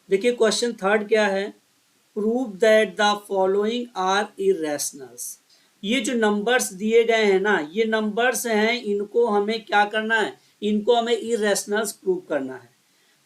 देखिए question third क्या है, prove that the following are irrationals. ये जो नंबर्स दिए गए हैं ना, ये नंबर्स हैं, इनको हमें क्या करना है, इनको हमें इरेशनल्स प्रूव करना है।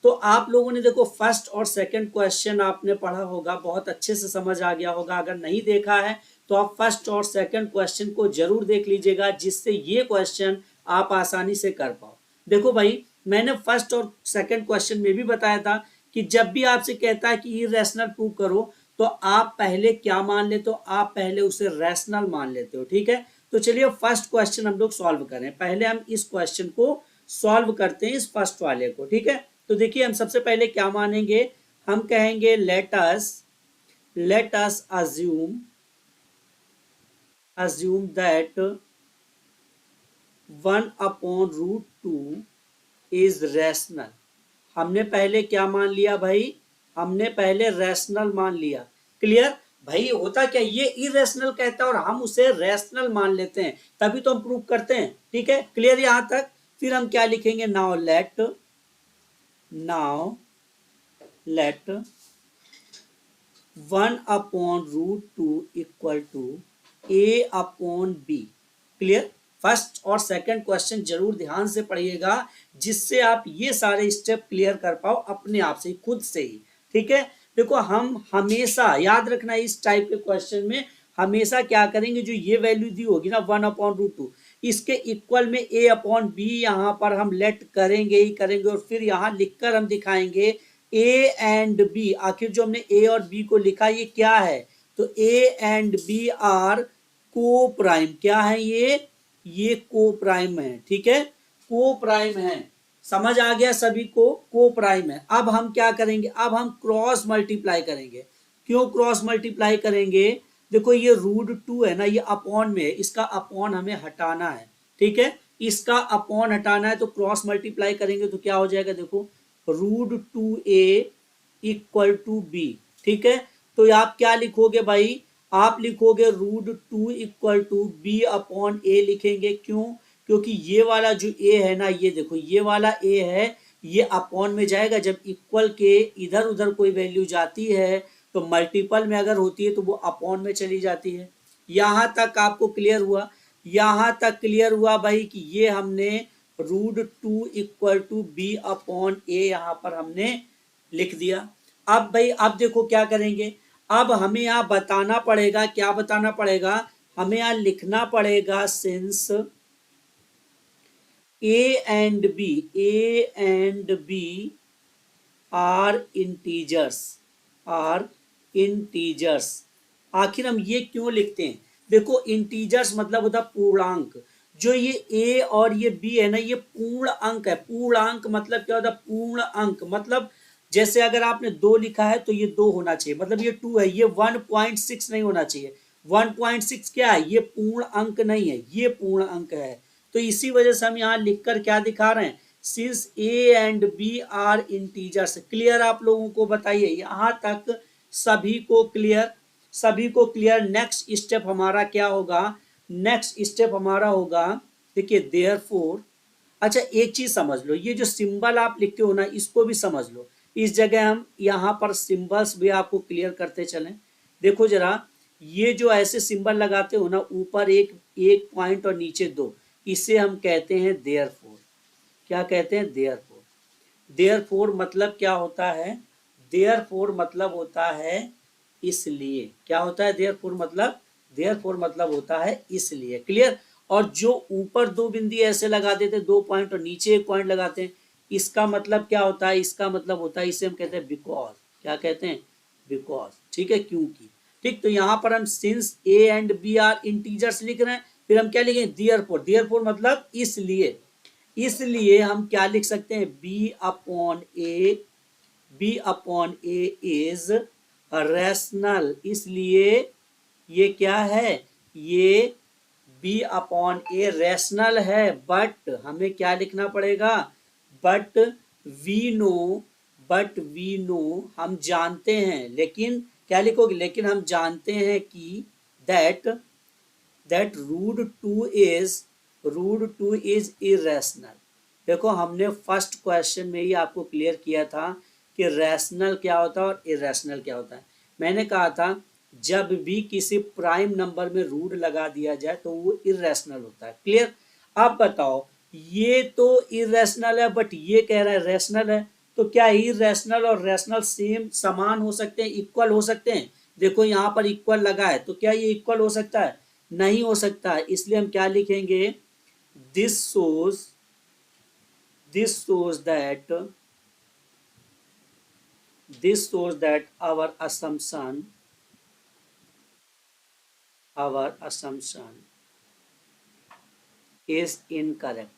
तो आप लोगों ने देखो फर्स्ट और सेकंड क्वेश्चन आपने पढ़ा होगा, बहुत अच्छे से समझ आ गया होगा। अगर नहीं देखा है तो आप फर्स्ट और सेकंड क्वेश्चन को जरूर देख लीजिएगा, जिससे ये क्वेश्चन आप आसानी से कर पाओ। देखो भाई, मैंने फर्स्ट और सेकंड क्वेश्चन में भी बताया था कि जब भी आपसे कहता है कि इरेशनल प्रूव करो, तो आप पहले क्या मान लेते हो, आप पहले उसे रैशनल मान लेते हो। ठीक है, तो चलिए फर्स्ट क्वेश्चन हम लोग सॉल्व करें। पहले हम इस क्वेश्चन को सॉल्व करते हैं, इस फर्स्ट वाले को। ठीक है, तो देखिए हम सबसे पहले क्या मानेंगे, हम कहेंगे late us assume that 1/√2 is rational. हमने पहले क्या मान लिया भाई, हमने पहले रैशनल मान लिया। क्लियर भाई, होता क्या, ये इरेशनल कहता है और हम उसे रैशनल मान लेते हैं, तभी तो हम प्रूव करते हैं। ठीक है, क्लियर यहां तक। फिर हम क्या लिखेंगे, now let 1/√2 equal to a/b। Clear, first और सेकंड क्वेश्चन जरूर ध्यान से पढ़िएगा, जिससे आप ये सारे स्टेप क्लियर कर पाओ अपने आप से, खुद से ही। ठीक है, देखो हम हमेशा याद रखना, इस टाइप के क्वेश्चन में हमेशा क्या करेंगे, जो ये वैल्यू दी होगी ना 1/√2, इसके इक्वल में a/b यहाँ पर हम लेट करेंगे ही करेंगे, और फिर यहाँ लिखकर हम दिखाएंगे ए एंड बी। आखिर जो हमने ए और बी को लिखा ये क्या है, तो ए एंड बी आर को प्राइम। क्या है ये को प्राइम है। ठीक है, को प्राइम है, समझ आ गया सभी को प्राइम है। अब हम क्या करेंगे, अब हम क्रॉस मल्टीप्लाई करेंगे। क्यों क्रॉस मल्टीप्लाई करेंगे, देखो ये √2 है ना, ये अपॉन में है, इसका अपॉन हमें हटाना है। ठीक है, इसका अपॉन हटाना है, तो क्रॉस मल्टीप्लाई करेंगे तो क्या हो जाएगा, देखो √2a इक्वल टू बी। ठीक है, तो आप क्या लिखोगे भाई, आप लिखोगे √2 इक्वल टू बी अपॉन ए लिखेंगे। क्यों, क्योंकि ये वाला जो ए है ना, ये देखो ये वाला ए है, ये अपॉन में जाएगा। जब इक्वल के इधर उधर कोई वैल्यू जाती है तो मल्टीपल में अगर होती है तो वो अपॉन में चली जाती है। यहां तक आपको क्लियर हुआ, यहां तक क्लियर हुआ भाई कि ये हमने √2 इक्वल टू बी अपॉन ए यहां पर हमने लिख दिया। अब भाई अब देखो क्या करेंगे, अब हमें यहाँ बताना पड़ेगा, क्या बताना पड़ेगा, हमें यहाँ लिखना पड़ेगा since A and B are integers. आखिर हम ये क्यों लिखते हैं, देखो इंटीजर्स मतलब होता पूर्णांक। जो ये ए और ये बी है ना, ये पूर्ण अंक है। पूर्णांक मतलब क्या होता है, पूर्ण अंक मतलब जैसे अगर आपने 2 लिखा है तो ये 2 होना चाहिए, मतलब ये 2 है, ये 1.6 नहीं होना चाहिए। 1.6 क्या है, ये पूर्ण अंक नहीं है, ये पूर्ण अंक है। तो इसी वजह से हम यहाँ लिखकर क्या दिखा रहे हैं, since A and B are integers. Clear आप लोगों को बताइए, यहां तक सभी को क्लियर, सभी को क्लियर। नेक्स्ट स्टेप हमारा क्या होगा, नेक्स्ट स्टेप हमारा होगा, देखिए देयरफॉर। अच्छा एक चीज समझ लो, ये जो सिंबल आप लिखते हो ना, इसको भी समझ लो। इस जगह हम यहाँ पर सिंबल्स भी आपको क्लियर करते चलें। देखो जरा, ये जो ऐसे सिंबल लगाते हो ना, ऊपर एक एक पॉइंट और नीचे 2, इसे हम कहते हैं देयरफॉर। क्या कहते हैं, देयरफॉर। देयरफॉर मतलब क्या होता है, देयरफॉर मतलब होता है इसलिए। क्या होता है देयरफॉर मतलब, देयरफॉर मतलब होता है इसलिए। क्लियर, और जो ऊपर 2 बिंदी ऐसे लगा देते, 2 पॉइंट और नीचे 1 पॉइंट लगाते हैं, इसका मतलब क्या होता है, इसका मतलब होता है, इसे हम कहते हैं बिकॉज। क्या कहते हैं, बिकॉज। ठीक है, क्योंकि। ठीक, तो यहाँ पर हम since A and B are integers लिख रहे हैं, फिर हम क्या लिखेंगे, देयरफॉर। देयरफॉर मतलब इसलिए। इसलिए हम क्या लिख सकते हैं, B upon A is rational. इसलिए ये क्या है, ये बी/ए रैशनल है। बट हमें क्या लिखना पड़ेगा, बट वी नो हम जानते हैं, लेकिन क्या लिखोगे, लेकिन हम जानते हैं कि दैट √2 इज इरेशनल। देखो हमने फर्स्ट क्वेश्चन में ही आपको क्लियर किया था कि रैशनल क्या होता है और इरेशनल क्या होता है। मैंने कहा था जब भी किसी प्राइम नंबर में रूट लगा दिया जाए तो वो इरेशनल होता है। क्लियर। अब बताओ, ये तो इरेशनल है बट ये कह रहा है रैशनल है, तो क्या इरेशनल और रैशनल सेम समान हो सकते हैं, इक्वल हो सकते हैं? देखो यहाँ पर इक्वल लगा है, तो क्या ये इक्वल हो सकता है? नहीं हो सकता है। इसलिए हम क्या लिखेंगे, this shows that our assumption is incorrect।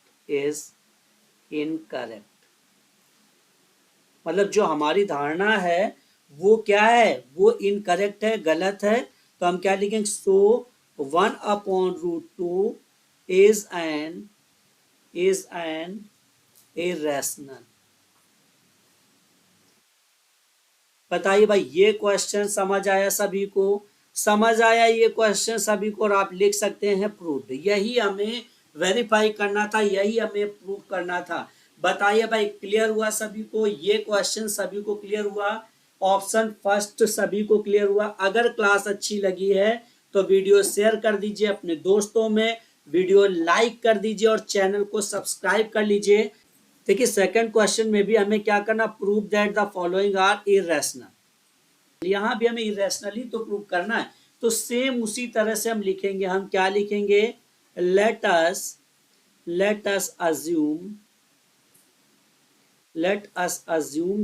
मतलब जो हमारी धारणा है वो क्या है, वो इनकरेक्ट है, गलत है। तो हम क्या लिखेंगे, सो 1/√2 इज एन इरेशनल। बताइए भाई, ये क्वेश्चन समझ आया सभी को? समझ आया ये क्वेश्चन सभी को? और आप लिख सकते हैं प्रूव्ड। यही हमें वेरीफाई करना था, यही हमें प्रूव करना था। बताइए भाई, क्लियर हुआ सभी को? ये क्वेश्चन सभी को क्लियर हुआ? ऑप्शन फर्स्ट सभी को क्लियर हुआ? अगर क्लास अच्छी लगी है तो वीडियो शेयर कर दीजिए अपने दोस्तों में, वीडियो लाइक कर दीजिए और चैनल को सब्सक्राइब कर लीजिए। देखिए सेकंड क्वेश्चन में भी हमें क्या करना, prove that the following are irrational. यहां भी हमें इरेशनली तो प्रूव करना है, तो सेम उसी तरह से हम लिखेंगे। हम क्या लिखेंगे, let us assume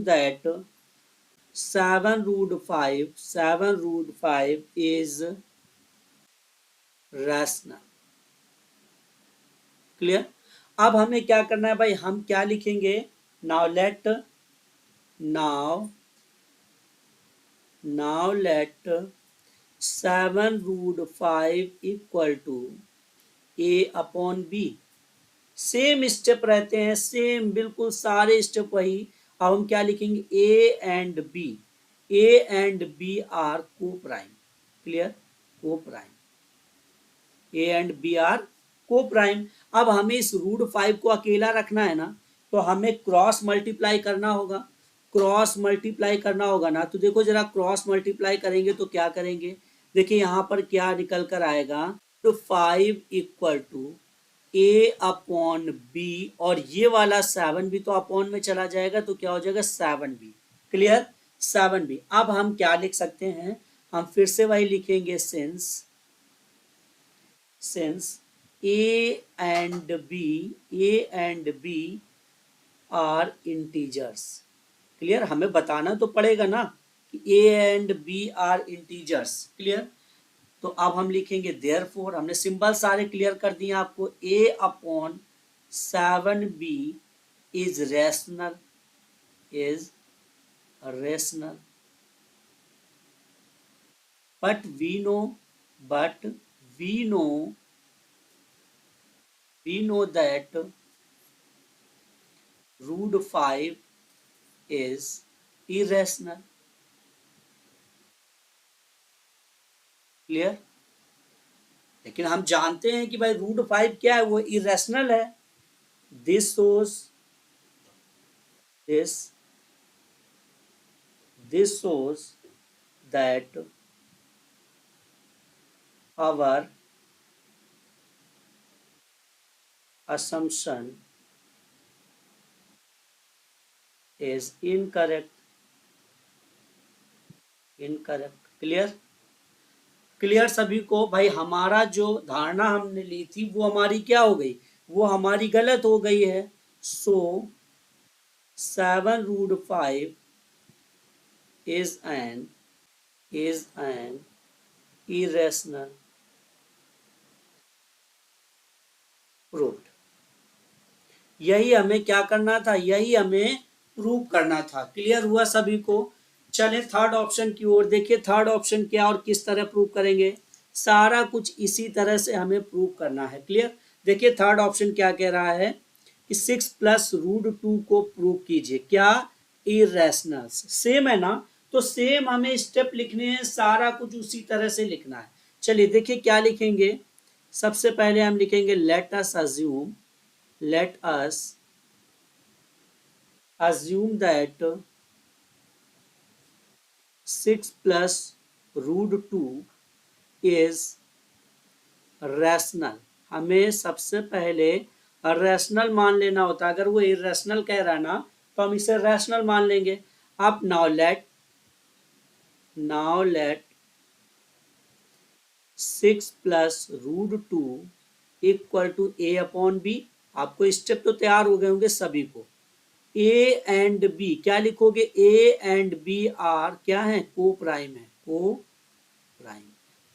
that 7√5 is rational. Clear. अब हमें क्या करना है भाई, हम क्या लिखेंगे, now let 7√5 equal to a/b। Same step रहते हैं, सेम बिल्कुल सारे स्टेप वही। अब हम क्या लिखेंगे, A and B are coprime. Clear, coprime, A and B are coprime. अब हमें इस √5 को अकेला रखना है ना, तो हमें क्रॉस मल्टीप्लाई करना होगा। ना, तो देखो जरा क्रॉस मल्टीप्लाई करेंगे तो क्या करेंगे, देखिए यहां पर क्या निकल कर आएगा, तो 5 इक्वल टू a/b, और ये वाला 7 भी तो अपॉन में चला जाएगा, तो क्या हो जाएगा 7b। Clear, 7b। अब हम क्या लिख सकते हैं, हम फिर से वही लिखेंगे, since a and b are integers. Clear, हमें बताना तो पड़ेगा ना कि a and b are integers. Clear, तो अब हम लिखेंगे देयरफॉर, हमने सिंबल सारे क्लियर कर दिए आपको, a/7b is rational, but we know that √5 is irrational। Clear, लेकिन हम जानते हैं कि भाई √5 क्या है, वो इरेशनल है। This shows that our assumption is incorrect। Clear सभी को? भाई हमारा जो धारणा हमने ली थी वो हमारी क्या हो गई, वो हमारी गलत हो गई है। सो 7√5 is an irrational। प्रूव्ड। यही हमें क्या करना था, यही हमें प्रूव करना था। क्लियर हुआ सभी को? चले थर्ड ऑप्शन की ओर। देखिए थर्ड ऑप्शन क्या और किस तरह प्रूव करेंगे, सारा कुछ इसी तरह से हमें प्रूव करना है। क्लियर, देखिए थर्ड ऑप्शन क्या कह रहा है कि 6 + √2 को प्रूव कीजिए। क्या, इरेशनल। सेम है ना, तो सेम हमें स्टेप लिखने हैं, सारा कुछ उसी तरह से लिखना है। चलिए देखिए क्या लिखेंगे, सबसे पहले हम लिखेंगे let us assume that 6 plus root 2 is rational. हमें सबसे पहले रैशनल मान लेना होता है। अगर वो इरेशनल कह रहा है ना तो हम इसे रैशनल मान लेंगे। अब now let 6 plus root 2 equal to A upon B. आपको स्टेप तो तैयार हो गए होंगे सभी को। ए एंड बी क्या लिखोगे? ए एंड बी आर क्या है? को प्राइम है, को प्राइम।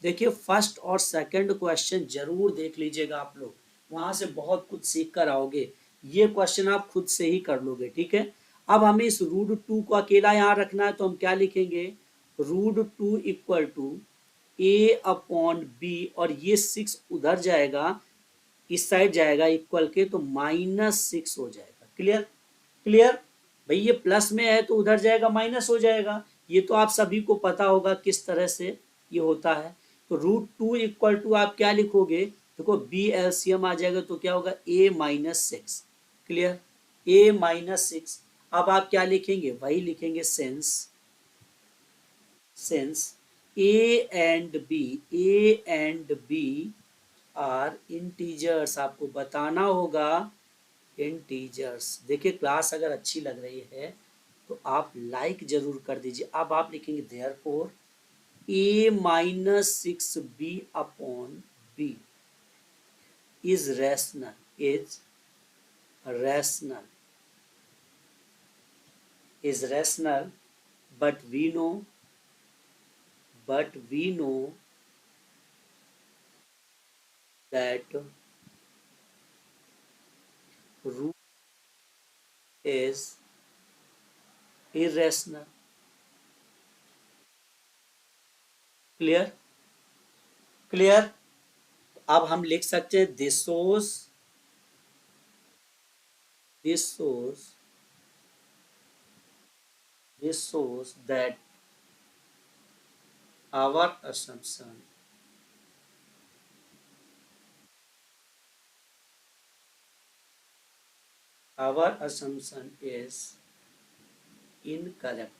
देखिए फर्स्ट और सेकंड क्वेश्चन जरूर देख लीजिएगा आप लोग, वहां से बहुत कुछ सीख कर आओगे। ये क्वेश्चन आप खुद से ही कर लोगे, ठीक है। अब हमें इस रूट 2 को अकेला यहाँ रखना है तो हम क्या लिखेंगे? Root 2 equal to A upon B, और ये 6 उधर जाएगा, इस साइड जाएगा इक्वल के, तो -6 हो जाएगा। क्लियर? क्लियर भाई, ये प्लस में है तो उधर जाएगा माइनस हो जाएगा। ये तो आप सभी को पता होगा किस तरह से ये होता है। तो रूट 2 इक्वल टू आप क्या लिखोगे? देखो बी एलसीएम आ जाएगा तो क्या होगा? a-6। क्लियर? a-6। अब आप क्या लिखेंगे? वही लिखेंगे since A and B are integers. आपको बताना होगा इंटीजर्स। देखिए क्लास अगर अच्छी लग रही है तो आप लाइक जरूर कर दीजिए। अब आप लिखेंगे therefore a-6b upon b is rational but we know that root is irrational। Clear? Clear? अब हम लिख सकते हैं this shows that our assumption is incorrect।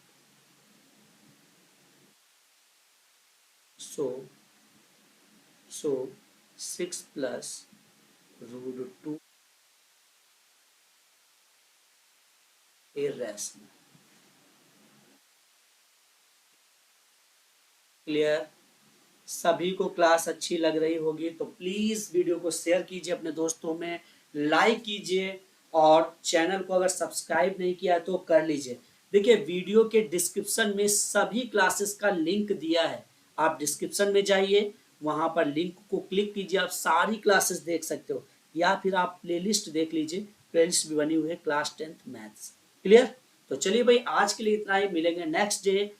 So 6 plus root 2 irrational। Clear? सभी को क्लास अच्छी लग रही होगी तो प्लीज वीडियो को शेयर कीजिए अपने दोस्तों में, लाइक कीजिए, और चैनल को अगर सब्सक्राइब नहीं किया तो कर लीजिए। देखिए वीडियो के डिस्क्रिप्शन में सभी क्लासेस का लिंक दिया है, आप डिस्क्रिप्शन में जाइए, वहां पर लिंक को क्लिक कीजिए, आप सारी क्लासेस देख सकते हो, या फिर आप प्लेलिस्ट देख लीजिए, प्लेलिस्ट भी बनी हुई है क्लास 10th मैथ्स। क्लियर? तो चलिए भाई आज के लिए इतना ही, मिलेंगे नेक्स्ट डे